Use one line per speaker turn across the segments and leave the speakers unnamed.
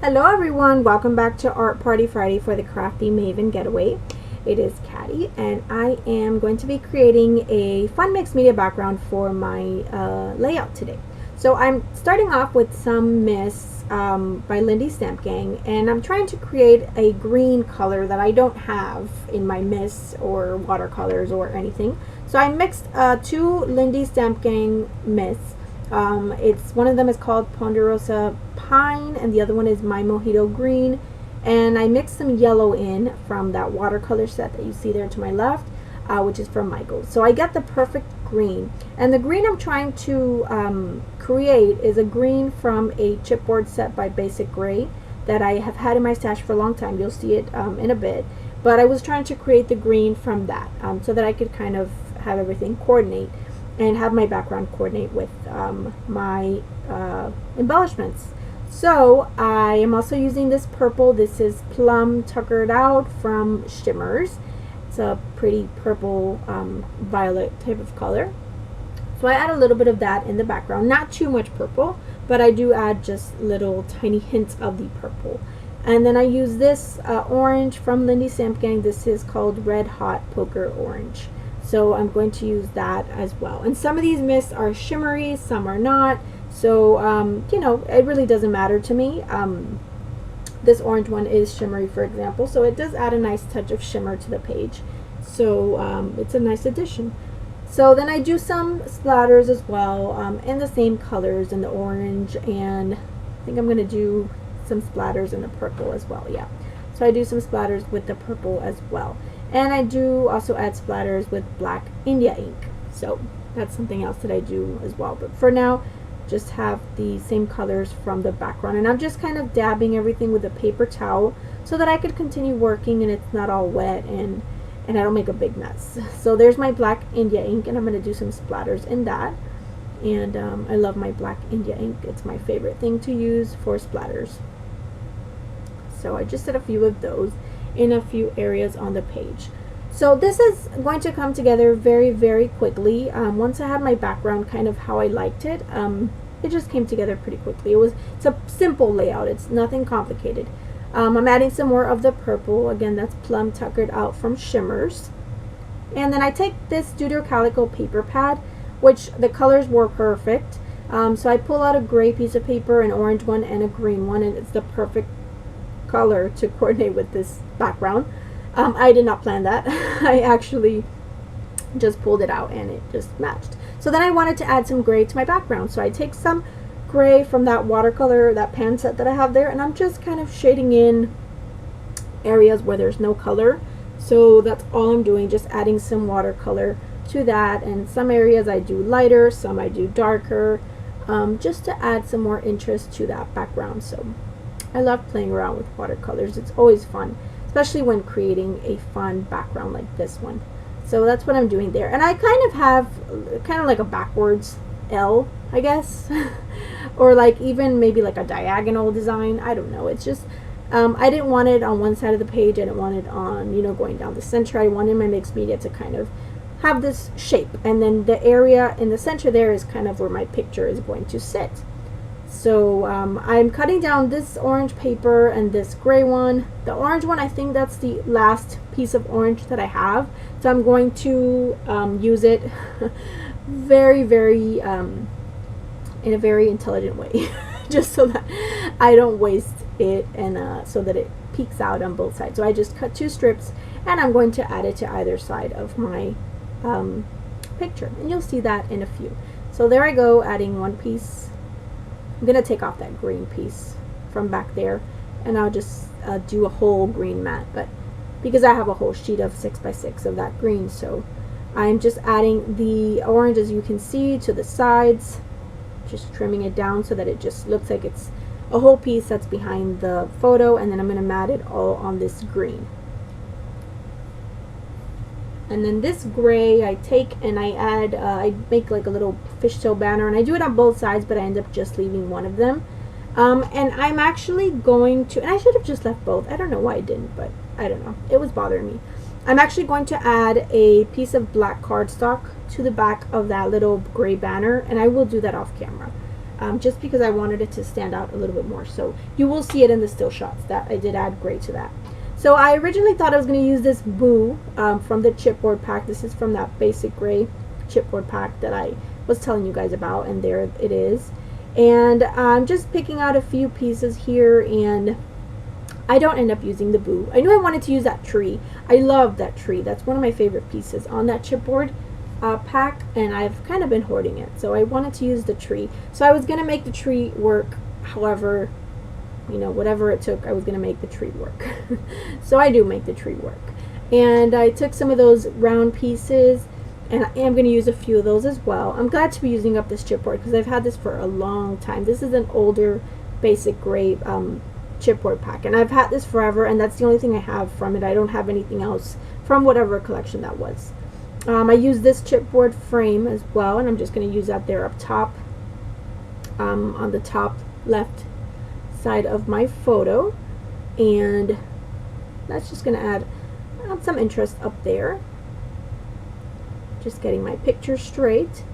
Hello everyone, welcome back to Art Party Friday for the Crafty Maven Getaway. It is Caddy and I am going to be creating a fun mixed media background for my layout today. So I'm starting off with some Mists by Lindy Stamp Gang, and I'm trying to create a green color that I don't have in my Mists or watercolors or anything. So I mixed two Lindy Stamp Gang Mists. It's one of them is called Ponderosa Pine and the other one is My Mojito Green, and I mixed some yellow in from that watercolor set that you see there to my left, which is from Michael. So I get the perfect green, and the green I'm trying to create is a green from a chipboard set by Basic Gray that I have had in my stash for a long time. You'll see it in a bit, but I was trying to create the green from that so that I could kind of have everything coordinate and have my background coordinate with my embellishments. So I am also using this purple. This is Plum Tuckered Out from Shimmers. It's a pretty purple violet type of color. So I add a little bit of that in the background, not too much purple, but I do add just little tiny hints of the purple. And then I use this orange from Lindy Stamp Gang. This is called Red Hot Poker Orange. So I'm going to use that as well. And some of these mists are shimmery, some are not. So, you know, it really doesn't matter to me. This orange one is shimmery, for example. So it does add a nice touch of shimmer to the page. So it's a nice addition. So then I do some splatters as well in the same colors, in the orange. And I think I'm going to do some splatters in the purple as well. Yeah. So I do some splatters with the purple as well. And I do also add splatters with black India ink. So that's something else that I do as well. But for now, just have the same colors from the background. And I'm just kind of dabbing everything with a paper towel so that I could continue working and it's not all wet and I don't make a big mess. So there's my black India ink, and I'm going to do some splatters in that. And I love my black India ink. It's my favorite thing to use for splatters. So I just did a few of those in a few areas on the page. So this is going to come together very, very quickly. Once I had my background kind of how I liked it, it just came together pretty quickly. It's a simple layout. It's nothing complicated. I'm adding some more of the purple. Again, that's Plum Tuckered Out from Shimmers. And then I take this Studio Calico paper pad, which the colors were perfect. So I pull out a gray piece of paper, an orange one, and a green one, and it's the perfect color to coordinate with this background. I did not plan that. I actually just pulled it out and it just matched. So then I wanted to add some gray to my background. So I take some gray from that watercolor, that pan set that I have there, and I'm just kind of shading in areas where there's no color. So that's all I'm doing, just adding some watercolor to that. And some areas I do lighter, some I do darker, just to add some more interest to that background. So I love playing around with watercolors. It's always fun, especially when creating a fun background like this one. So that's what I'm doing there. And I kind of have kind of like a backwards L, I guess, or like even maybe like a diagonal design. I don't know. It's just I didn't want it on one side of the page. I didn't want it on, you know, going down the center. I wanted my mixed media to kind of have this shape, and then the area in the center there is kind of where my picture is going to sit. So I'm cutting down this orange paper and this gray one. The orange one, I think that's the last piece of orange that I have. So I'm going to use it very, very, in a very intelligent way, just so that I don't waste it and so that it peeks out on both sides. So I just cut two strips and I'm going to add it to either side of my picture. And you'll see that in a few. So there I go, adding one piece. I'm going to take off that green piece from back there, and I'll just do a whole green mat, but because I have a whole sheet of 6x6 of that green, so I'm just adding the orange, as you can see, to the sides, just trimming it down so that it just looks like it's a whole piece that's behind the photo, and then I'm going to mat it all on this green. And then this gray I take and I add, I make like a little fishtail banner, and I do it on both sides, but I end up just leaving one of them. And I'm actually going to, and I should have just left both. I don't know why I didn't, but I don't know. It was bothering me. I'm actually going to add a piece of black cardstock to the back of that little gray banner, and I will do that off camera. just because I wanted it to stand out a little bit more. So you will see it in the still shots that I did add gray to that. So I originally thought I was going to use this Boo from the chipboard pack. This is from that basic gray chipboard pack that I was telling you guys about, and there it is. And I'm just picking out a few pieces here, and I don't end up using the Boo. I knew I wanted to use that tree. I love that tree. That's one of my favorite pieces on that chipboard pack, and I've kind of been hoarding it. So I wanted to use the tree. So I was going to make the tree work. However, you know, whatever it took, I was going to make the tree work. So I do make the tree work. And I took some of those round pieces, and I am going to use a few of those as well. I'm glad to be using up this chipboard because I've had this for a long time. This is an older basic gray chipboard pack, and I've had this forever, and that's the only thing I have from it. I don't have anything else from whatever collection that was. I use this chipboard frame as well, and I'm just going to use that there up top on the top left side of my photo, and that's just going to add some interest up there. Just getting my picture straight,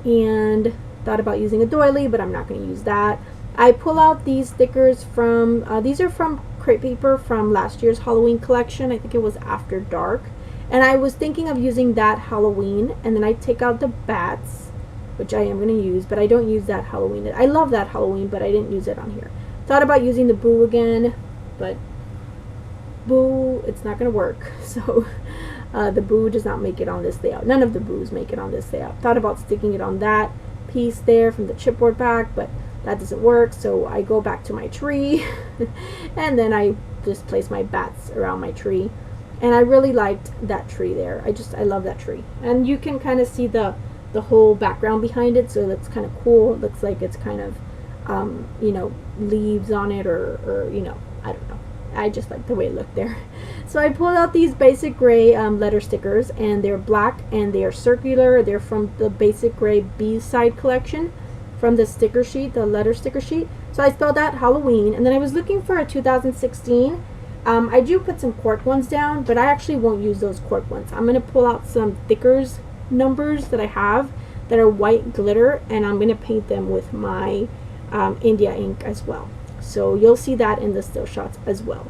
and thought about using a doily, but I'm not going to use that. I pull out these stickers from, these are from crepe paper from last year's Halloween collection. I think it was After Dark. And I was thinking of using that Halloween, and then I take out the bats, which I am going to use, but I don't use that Halloween. I love that Halloween, but I didn't use it on here. Thought about using the Boo again, but Boo, it's not going to work. So the Boo does not make it on this layout. None of the Boos make it on this layout. Thought about sticking it on that piece there from the chipboard pack, but that doesn't work. So I go back to my tree, and then I just place my bats around my tree. And I really liked that tree there. I love that tree. And you can kind of see the whole background behind it, so that's kind of cool. It looks like it's kind of, you know, leaves on it, or, you know, I don't know. I just like the way it looked there. So I pulled out these basic gray letter stickers, and they're black, and they are circular. They're from the basic gray B-side collection from the sticker sheet, the letter sticker sheet. So I spelled out Halloween, and then I was looking for a 2016. I do put some cork ones down, but I actually won't use those cork ones. I'm going to pull out some thickers numbers that I have that are white glitter, and I'm going to paint them with my India ink as well. So you'll see that in the still shots as well.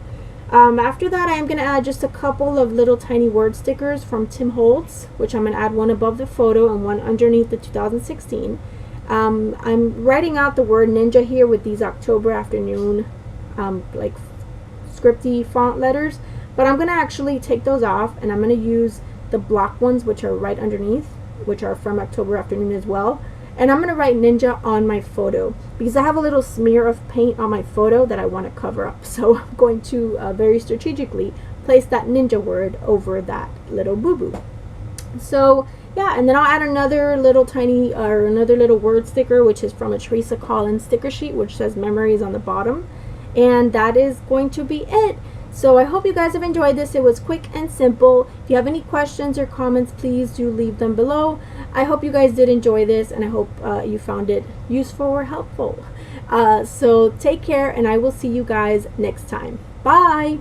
After that, I am going to add just a couple of little tiny word stickers from Tim Holtz, which I'm going to add one above the photo and one underneath the 2016. I'm writing out the word ninja here with these October afternoon like scripty font letters, but I'm going to actually take those off, and I'm going to use the block ones, which are right underneath, which are from October afternoon as well. And I'm going to write ninja on my photo because I have a little smear of paint on my photo that I want to cover up. So I'm going to very strategically place that ninja word over that little boo-boo. So yeah, and then I'll add another little tiny another little word sticker, which is from a Teresa Collins sticker sheet, which says memories on the bottom. And that is going to be it. So I hope you guys have enjoyed this. It was quick and simple. If you have any questions or comments, please do leave them below. I hope you guys did enjoy this, and I hope you found it useful or helpful. So take care, and I will see you guys next time. Bye!